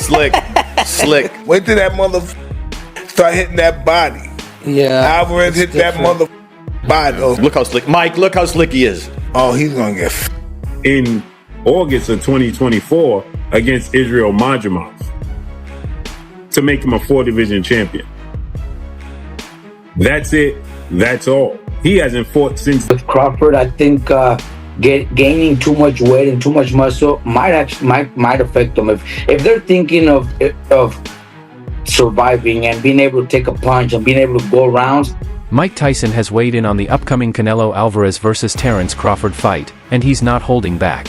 Slick. Wait till that mother start hitting that body. Yeah. Alvarez hit that mother body. Look how slick. Mike, look how slick he is. Oh, he's going to get in August of 2024 against Israel Madrimov to make him a 4-division champion. That's it. That's all. He hasn't fought since. With Crawford, I think gaining too much weight and too much muscle might affect them. If they're thinking of surviving and being able to take a punch and being able to go rounds. Mike Tyson has weighed in on the upcoming Canelo Alvarez vs. Terence Crawford fight, and he's not holding back.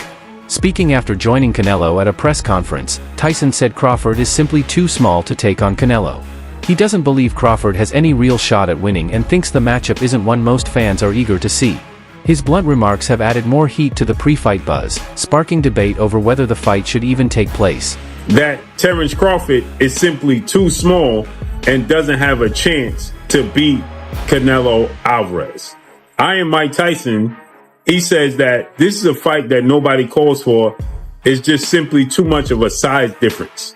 Speaking after joining Canelo at a press conference, Tyson said Crawford is simply too small to take on Canelo. He doesn't believe Crawford has any real shot at winning and thinks the matchup isn't one most fans are eager to see. His blunt remarks have added more heat to the pre-fight buzz, sparking debate over whether the fight should even take place. That Terence Crawford is simply too small and doesn't have a chance to beat Canelo Alvarez. I am Mike Tyson. He says that this is a fight that nobody calls for. It's just simply too much of a size difference.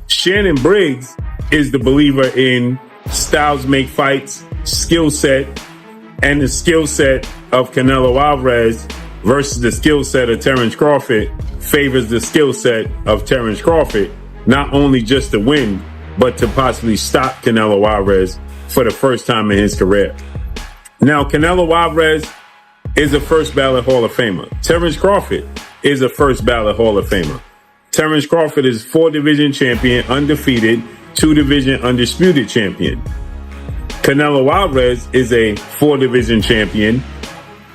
Shannon Briggs is the believer in styles make fights, skill set, and the skill set of Canelo Alvarez versus the skill set of Terence Crawford favors the skill set of Terence Crawford, not only just to win, but to possibly stop Canelo Alvarez for the first time in his career. Now, Canelo Alvarez is a first ballot Hall of Famer. Terence Crawford is a first ballot Hall of Famer. Terence Crawford is 4-division champion, undefeated, 2-division undisputed champion. Canelo Alvarez is a 4-division champion,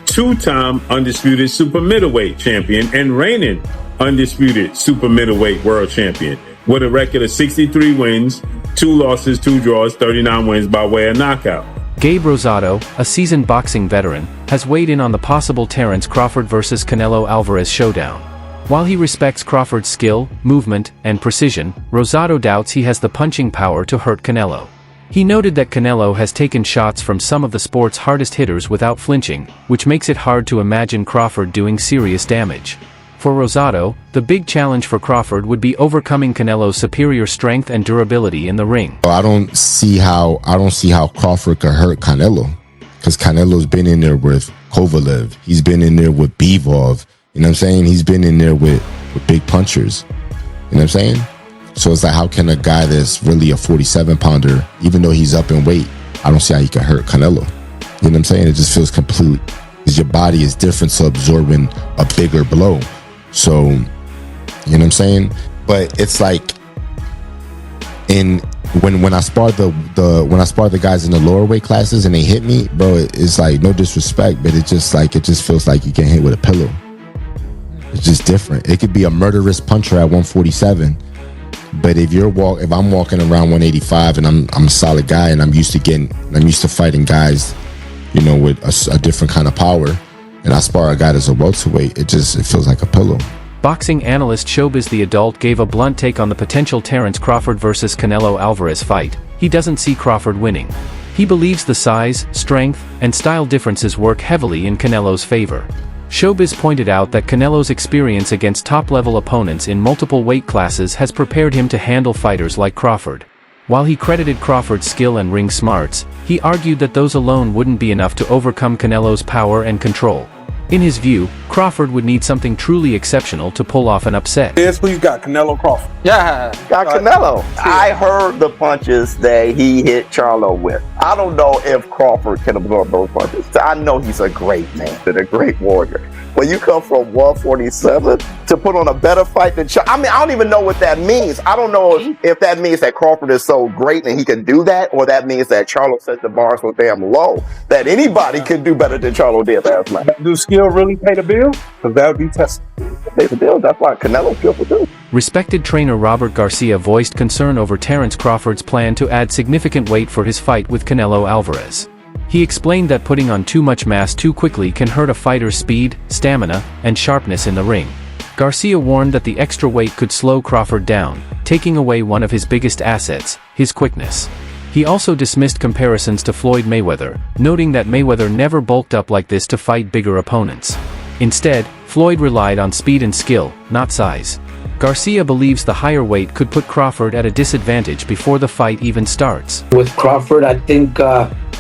2-time undisputed super middleweight champion, and reigning undisputed super middleweight world champion with a record of 63 wins, 2 losses, 2 draws, 39 wins by way of knockout. Gabe Rosado, a seasoned boxing veteran, has weighed in on the possible Terence Crawford vs. Canelo Alvarez showdown. While he respects Crawford's skill, movement, and precision, Rosado doubts he has the punching power to hurt Canelo. He noted that Canelo has taken shots from some of the sport's hardest hitters without flinching, which makes it hard to imagine Crawford doing serious damage. For Rosado, the big challenge for Crawford would be overcoming Canelo's superior strength and durability in the ring. I don't see how Crawford could hurt Canelo, because Canelo's been in there with Kovalev. He's been in there with Bivol. You know what I'm saying? He's been in there with big punchers. You know what I'm saying? So it's like, how can a guy that's really a 47-pounder, even though he's up in weight, I don't see how he can hurt Canelo. You know what I'm saying? It just feels complete, because your body is different to absorbing a bigger blow. So, you know what I'm saying? But it's like, when I spar the guys in the lower weight classes and they hit me, bro, it's like, no disrespect, but it just feels like you get hit with a pillow. It's just different. It could be a murderous puncher at 147, but if I'm walking around 185 and I'm a solid guy and I'm used to fighting guys, you know, with a different kind of power, and I spar a guy that's a welterweight, it feels like a pillow. Boxing analyst Showbiz the Adult gave a blunt take on the potential Terence Crawford vs. Canelo Alvarez fight. He doesn't see Crawford winning. He believes the size, strength, and style differences work heavily in Canelo's favor. Showbiz pointed out that Canelo's experience against top-level opponents in multiple weight classes has prepared him to handle fighters like Crawford. While he credited Crawford's skill and ring smarts, he argued that those alone wouldn't be enough to overcome Canelo's power and control. In his view, Crawford would need something truly exceptional to pull off an upset. Yes, who you got? Canelo Crawford. Yeah. Got Canelo. I heard the punches that he hit Charlo with. I don't know if Crawford can absorb those punches. I know he's a great man and a great warrior. When you come from 147 to put on a better fight than Charlo, I mean, I don't even know what that means. I don't know if that means that Crawford is so great and he can do that, or that means that Charlo set the bar so damn low that anybody could do better than Charlo did last night. Do skill really pay the bill? Because that would be tested. Pay the bill. That's why Canelo skillful too. Respected trainer Robert Garcia voiced concern over Terence Crawford's plan to add significant weight for his fight with Canelo Alvarez. He explained that putting on too much mass too quickly can hurt a fighter's speed, stamina, and sharpness in the ring. Garcia warned that the extra weight could slow Crawford down, taking away one of his biggest assets, his quickness. He also dismissed comparisons to Floyd Mayweather, noting that Mayweather never bulked up like this to fight bigger opponents. Instead, Floyd relied on speed and skill, not size. Garcia believes the higher weight could put Crawford at a disadvantage before the fight even starts. With Crawford, I think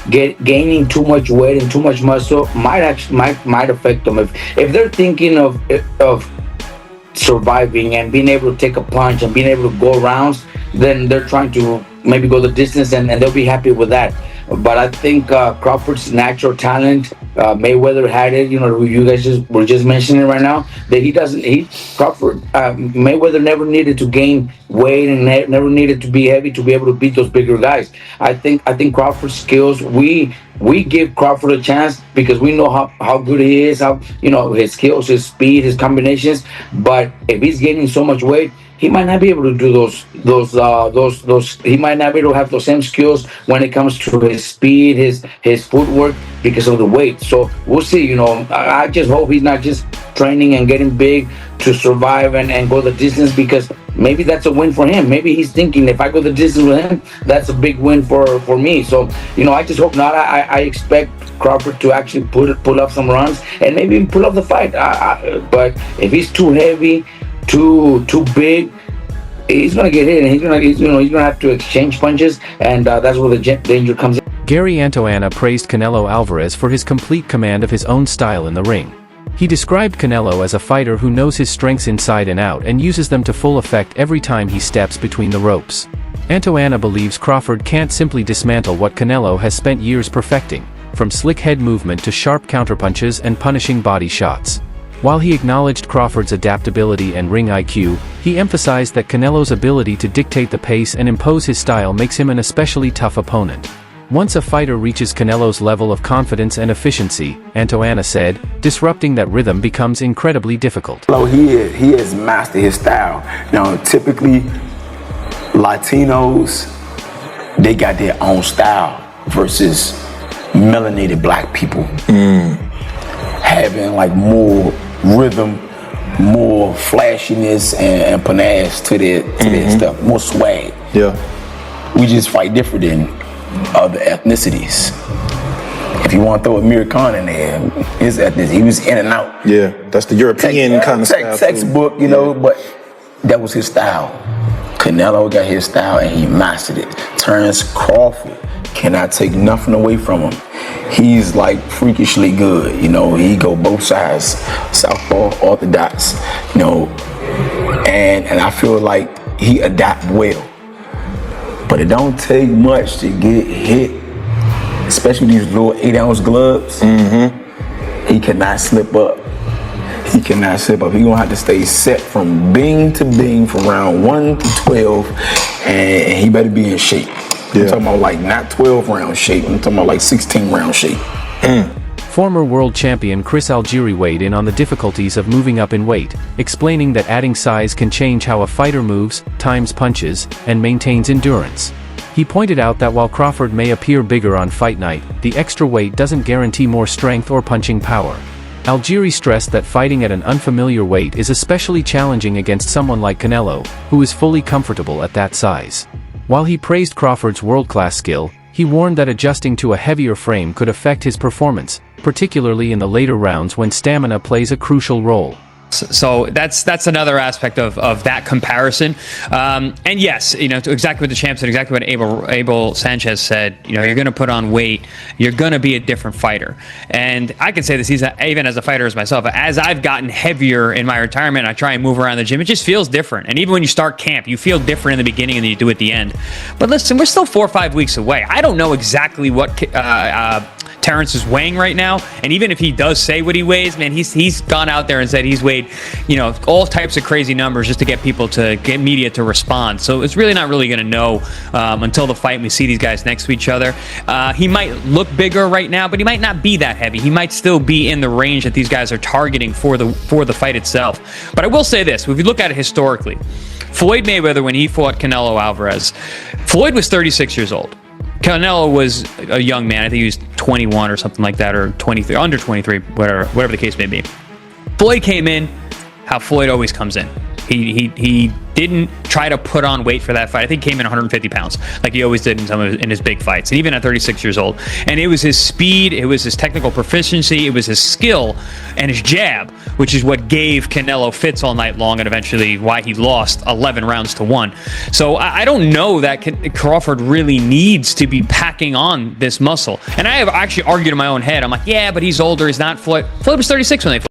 gaining too much weight and too much muscle might affect them. If they're thinking of surviving and being able to take a punch and being able to go rounds, then they're trying to maybe go the distance and they'll be happy with that. But I think Crawford's natural talent, Mayweather had it. You know, you guys were just mentioning right now that Mayweather never needed to gain weight and never needed to be heavy to be able to beat those bigger guys. I think Crawford's skills, we give Crawford a chance because we know how good he is, how, you know, his skills, his speed, his combinations. But if he's gaining so much weight, he might not be able to do those. He might not be able to have those same skills when it comes to his speed, his footwork, because of the weight. So we'll see. You know, I just hope he's not just training and getting big to survive and go the distance, because maybe that's a win for him. Maybe he's thinking, if I go the distance with him, that's a big win for me. So, you know, I just hope not. I expect Crawford to actually pull up some runs and maybe even pull up the fight. But if he's too heavy, too big, he's gonna get hit, and he's gonna have to exchange punches, and that's where the danger comes in. Gary Antoana praised Canelo Alvarez for his complete command of his own style in the ring. He described Canelo as a fighter who knows his strengths inside and out and uses them to full effect every time he steps between the ropes. Antoana believes Crawford can't simply dismantle what Canelo has spent years perfecting, from slick head movement to sharp counterpunches and punishing body shots. While he acknowledged Crawford's adaptability and ring IQ, he emphasized that Canelo's ability to dictate the pace and impose his style makes him an especially tough opponent. Once a fighter reaches Canelo's level of confidence and efficiency, Antoana said, disrupting that rhythm becomes incredibly difficult. So he has mastered his style. Now, typically, Latinos, they got their own style versus melanated black people. Having like more rhythm, more flashiness and panache to their stuff, more swag. Yeah. We just fight different than other ethnicities. If you want to throw Amir Khan in there, his ethnicity, he was in and out. Yeah, that's the European kind of style. Textbook, you know, but that was his style. Canelo got his style and he mastered it. Terence Crawford cannot take nothing away from him. He's like freakishly good, you know. He go both sides, southpaw, orthodox, you know, and I feel like he adapt well. But it don't take much to get hit, especially these little 8-ounce gloves. He cannot slip up. He cannot slip up. He's gonna have to stay set from bing to bing from round 1 to 12, and he better be in shape. I'm talking about like not 12 round shape, I'm talking about like 16 round shape. Former world champion Chris Algieri weighed in on the difficulties of moving up in weight, explaining that adding size can change how a fighter moves, times punches, and maintains endurance. He pointed out that while Crawford may appear bigger on fight night, the extra weight doesn't guarantee more strength or punching power. Algieri stressed that fighting at an unfamiliar weight is especially challenging against someone like Canelo, who is fully comfortable at that size. While he praised Crawford's world-class skill, he warned that adjusting to a heavier frame could affect his performance, particularly in the later rounds when stamina plays a crucial role. So that's another aspect of that comparison. And yes, you know, exactly what the champ said, exactly what Abel Sanchez said, you know, you're going to put on weight, you're going to be a different fighter. And I can say this even as a fighter as myself, as I've gotten heavier in my retirement, I try and move around the gym, it just feels different. And even when you start camp, you feel different in the beginning than you do at the end. But listen, we're still 4 or 5 weeks away. I don't know exactly what Terence is weighing right now, and even if he does say what he weighs, man, he's gone out there and said he's weighed, you know, all types of crazy numbers just to get media to respond. So it's really not really going to know until the fight and we see these guys next to each other. He might look bigger right now, but he might not be that heavy. He might still be in the range that these guys are targeting for the fight itself. But I will say this: if you look at it historically, Floyd Mayweather, when he fought Canelo Alvarez, Floyd was 36 years old. Canelo was a young man. I think he was 21 or something like that, or 23, under 23, whatever the case may be. Floyd came in how Floyd always comes in. He didn't try to put on weight for that fight. I think he came in 150 pounds, like he always did in his big fights, and even at 36 years old. And it was his speed, it was his technical proficiency, it was his skill, and his jab, which is what gave Canelo fits all night long, and eventually why he lost 11 rounds to 1. So I don't know that Crawford really needs to be packing on this muscle. And I have actually argued in my own head. I'm like, yeah, but he's older. He's not Floyd. Floyd was 36 when they fought.